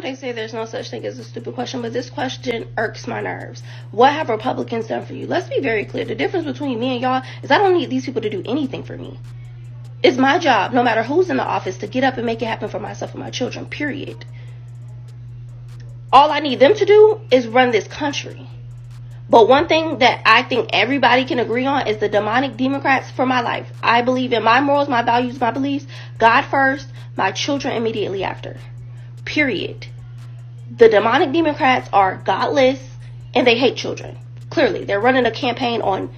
They say there's no such thing as a stupid question, but this question irks my nerves. What have Republicans done for you? Let's be very clear. The difference between me and y'all is I don't need these people to do anything for me. It's my job, no matter who's in the office, to get up and make it happen for myself and my children, period. All I need them to do is run this country. But one thing that I think everybody can agree on is the demonic Democrats for my life. I believe in my morals, my values, my beliefs. God first, my children immediately after. Period. The demonic Democrats are godless and they hate children. Clearly, they're running a campaign on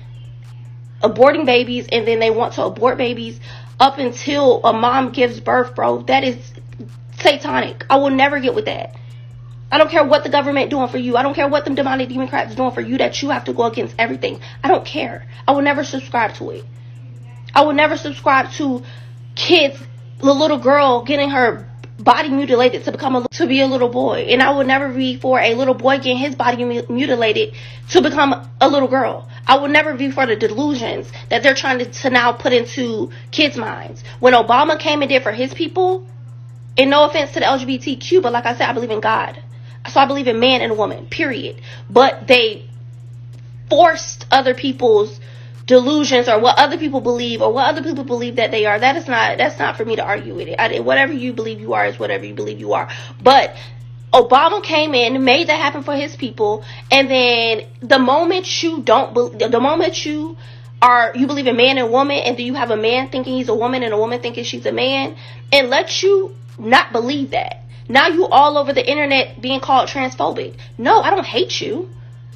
aborting babies, and then they want to abort babies up until a mom gives birth, bro. That is satanic. I will never get with that. I don't care what the government doing for you. I don't care what them demonic Democrats doing for you, that you have to go against everything. I don't care. I will never subscribe to it. I will never subscribe to kids, the little girl getting her body mutilated to be a little boy. And I would never be for a little boy getting his body mutilated to become a little girl. I would never be for the delusions that they're trying to now put into kids' minds. When Obama came and did for his people, and no offense to the LGBTQ, but like I said, I believe in God. So I believe in man and woman, period. But they forced other people's delusions or what other people believe or what other people believe that they are. That's not for me to argue with it. Whatever you believe you are is whatever you believe you are. But Obama came in, made that happen for his people, and then the moment you believe in man and woman, and then you have a man thinking he's a woman and a woman thinking she's a man, and let you not believe that. Now you all over the internet being called transphobic. No, I don't hate you.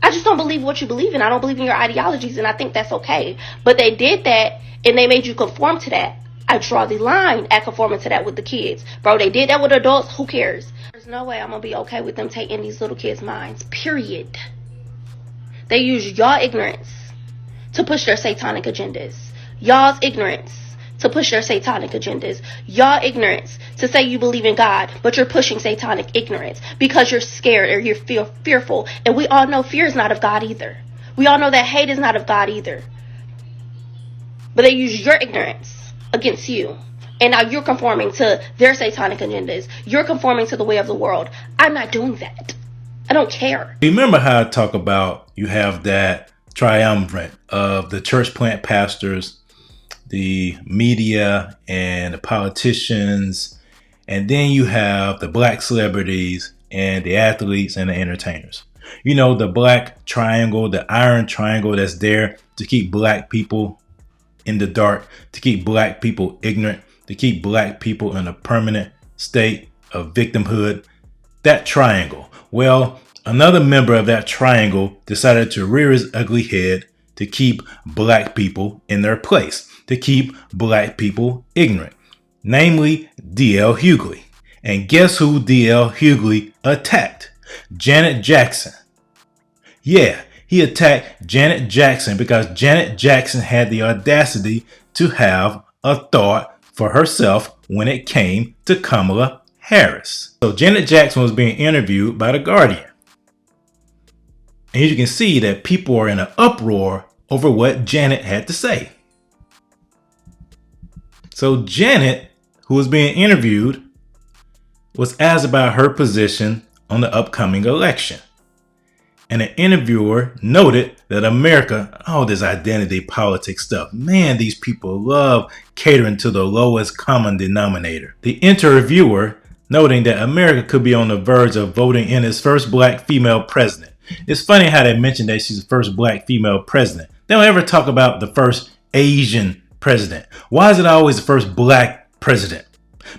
I just don't believe what you believe in. I don't believe in your ideologies, and I think that's okay. But they did that, and they made you conform to that. I draw the line at conforming to that with the kids. Bro, they did that with adults. Who cares? There's no way I'm going to be okay with them taking these little kids' minds. Period. They use y'all ignorance to push their satanic agendas. Y'all's ignorance to push their satanic agendas. Y'all ignorance to say you believe in God, but you're pushing satanic ignorance because you're scared or you're fearful. And we all know fear is not of God either. We all know that hate is not of God either. But they use your ignorance against you. And now you're conforming to their satanic agendas. You're conforming to the way of the world. I'm not doing that. I don't care. Remember how I talk about you have that triumvirate of the church plant pastors, the media, and the politicians, and then you have the black celebrities and the athletes and the entertainers. You know, the black triangle, the iron triangle that's there to keep black people in the dark, to keep black people ignorant, to keep black people in a permanent state of victimhood. That triangle. Well, another member of that triangle decided to rear his ugly head to keep black people in their place, to keep black people ignorant, namely DL Hughley. And guess who DL Hughley attacked? Janet Jackson. Yeah, he attacked Janet Jackson because Janet Jackson had the audacity to have a thought for herself when it came to Kamala Harris. So Janet Jackson was being interviewed by The Guardian. And you can see that people are in an uproar over what Janet had to say. So Janet, who was being interviewed, was asked about her position on the upcoming election. And an interviewer noted that America, all this identity politics stuff, man, these people love catering to the lowest common denominator. The interviewer noting that America could be on the verge of voting in its first black female president. It's funny how they mentioned that she's the first black female president. They don't ever talk about the first Asian president. Why is it always the first black president?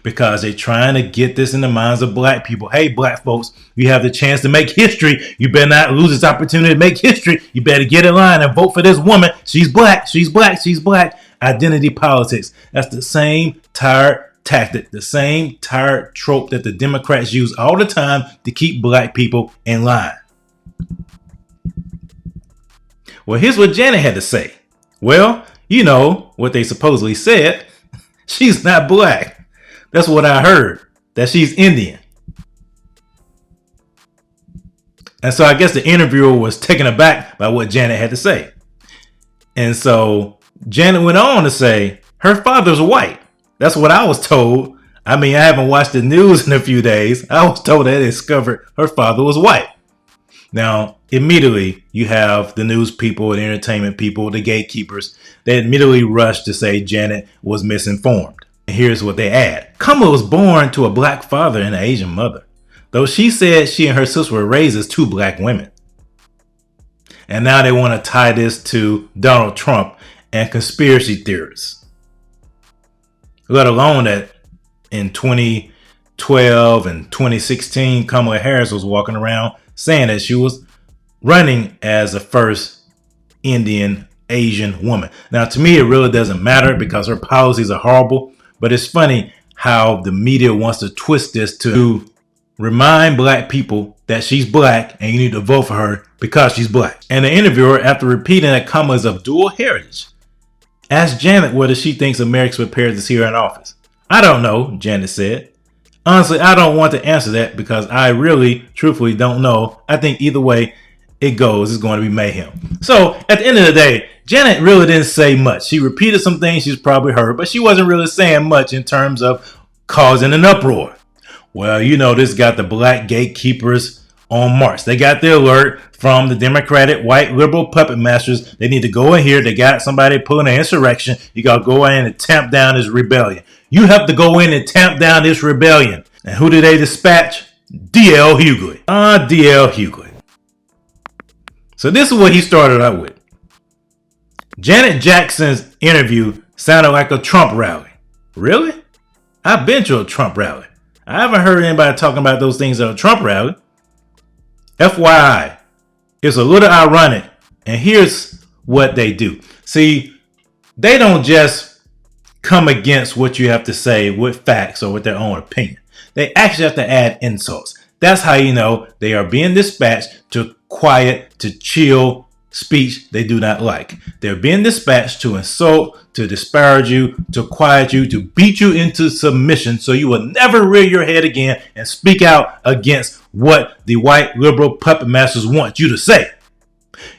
Because they're trying to get this in the minds of black people. Hey, black folks, you have the chance to make history. You better not lose this opportunity to make history. You better get in line and vote for this woman. She's black. She's black. She's black. Identity politics. That's the same tired tactic, the same tired trope that the Democrats use all the time to keep black people in line. Well, here's what Janet had to say. Well, you know what they supposedly said. She's not black. That's what I heard, that she's Indian. And so I guess the interviewer was taken aback by what Janet had to say. And so Janet went on to say her father's white. That's what I was told. I mean, I haven't watched the news in a few days. I was told they discovered her father was white. Now, immediately you have the news people, the entertainment people, the gatekeepers. They immediately rush to say Janet was misinformed. And here's what they add. Kamala was born to a black father and an Asian mother, though she said she and her sister were raised as two black women. And now they want to tie this to Donald Trump and conspiracy theorists. Let alone that in 2012 and 2016, Kamala Harris was walking around saying that she was running as the first Indian Asian woman. Now, to me, it really doesn't matter because her policies are horrible. But it's funny how the media wants to twist this to remind black people that she's black and you need to vote for her because she's black. And the interviewer, after repeating that Kamala is of dual heritage, asked Janet whether she thinks America's prepared to see her in office. I don't know, Janet said. Honestly, I don't want to answer that because I really, truthfully don't know. I think either way it goes, it's going to be mayhem. So at the end of the day, Janet really didn't say much. She repeated some things she's probably heard, but she wasn't really saying much in terms of causing an uproar. Well, you know, this got the black gatekeepers on march. They got the alert from the Democratic white liberal puppet masters. They need to go in here. They got somebody pulling an insurrection. You got to go in and tamp down this rebellion. You have to go in and tamp down this rebellion. And who did they dispatch? DL Hughley. DL Hughley. So this is what he started out with. Janet Jackson's interview sounded like a Trump rally. Really? I've been to a Trump rally. I haven't heard anybody talking about those things at a Trump rally. FYI, it's a little ironic, and here's what they do. See, they don't just come against what you have to say with facts or with their own opinion. They actually have to add insults. That's how you know they are being dispatched to quiet, to chill speech they do not like. They're being dispatched to insult, to disparage you, to quiet you, to beat you into submission so you will never rear your head again and speak out against what the white liberal puppet masters want you to say.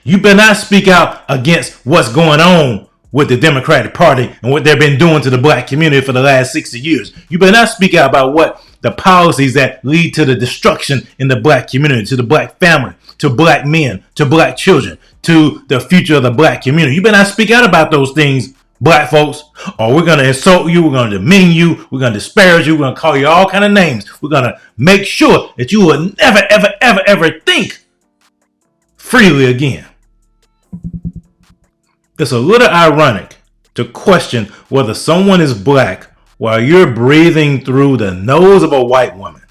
You better not speak out against what's going on with the Democratic Party and what they've been doing to the black community for the last 60 years. You better not speak out about what the policies that lead to the destruction in the black community, to the black family, to black men, to black children, to the future of the black community. You better not speak out about those things, black folks, or we're going to insult you, we're going to demean you, we're going to disparage you, we're going to call you all kind of names. We're going to make sure that you will never, ever, ever, ever think freely again. It's a little ironic to question whether someone is black while you're breathing through the nose of a white woman.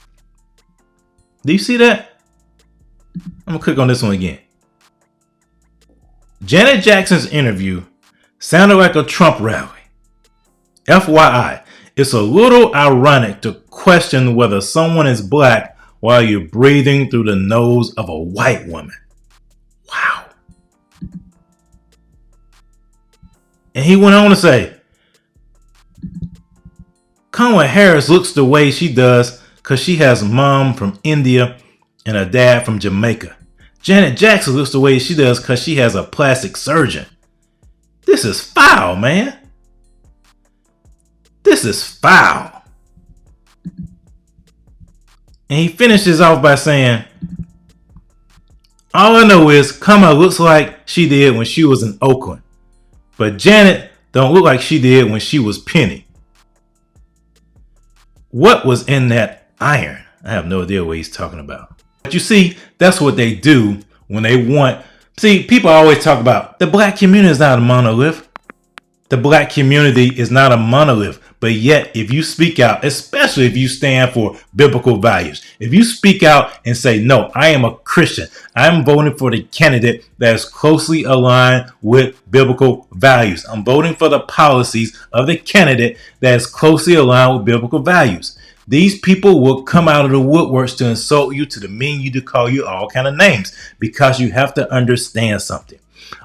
Do you see that? I'm going to click on this one again. Janet Jackson's interview sounded like a Trump rally. FYI, it's a little ironic to question whether someone is black while you're breathing through the nose of a white woman. Wow. And he went on to say, Kamala Harris looks the way she does because she has a mom from India and a dad from Jamaica. Janet Jackson looks the way she does because she has a plastic surgeon. This is foul, man. This is foul. And he finishes off by saying, all I know is Kamala looks like she did when she was in Oakland. But Janet don't look like she did when she was Penny. What was in that iron? I have no idea what he's talking about. But you see, that's what they do when they want. See, people always talk about the black community is not a monolith. The black community is not a monolith. But yet, if you speak out, especially if you stand for biblical values, if you speak out and say, no, I am a Christian, I'm voting for the candidate that is closely aligned with biblical values. I'm voting for the policies of the candidate that is closely aligned with biblical values. These people will come out of the woodworks to insult you, to demean you, to call you all kind of names, because you have to understand something.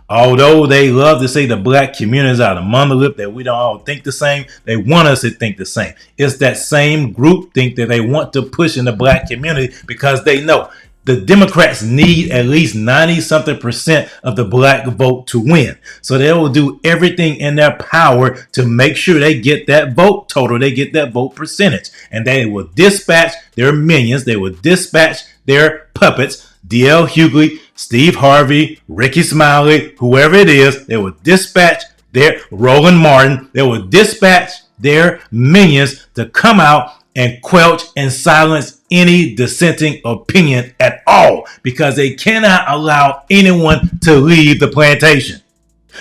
Although they love to say the black community is out of monolith, that we don't all think the same, they want us to think the same. It's that same group think that they want to push in the black community because they know the Democrats need at least 90-something% of the black vote to win. So they will do everything in their power to make sure they get that vote total, they get that vote percentage. And they will dispatch their minions, they will dispatch their puppets, DL Hughley, Steve Harvey, Ricky Smiley, whoever it is, they will dispatch their Roland Martin, they will dispatch their minions to come out and quelch and silence any dissenting opinion at all, because they cannot allow anyone to leave the plantation.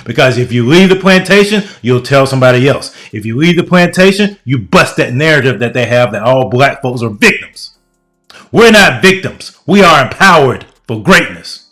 Because if you leave the plantation, you'll tell somebody else. If you leave the plantation, you bust that narrative that they have that all black folks are victims. We're not victims. We are empowered for greatness.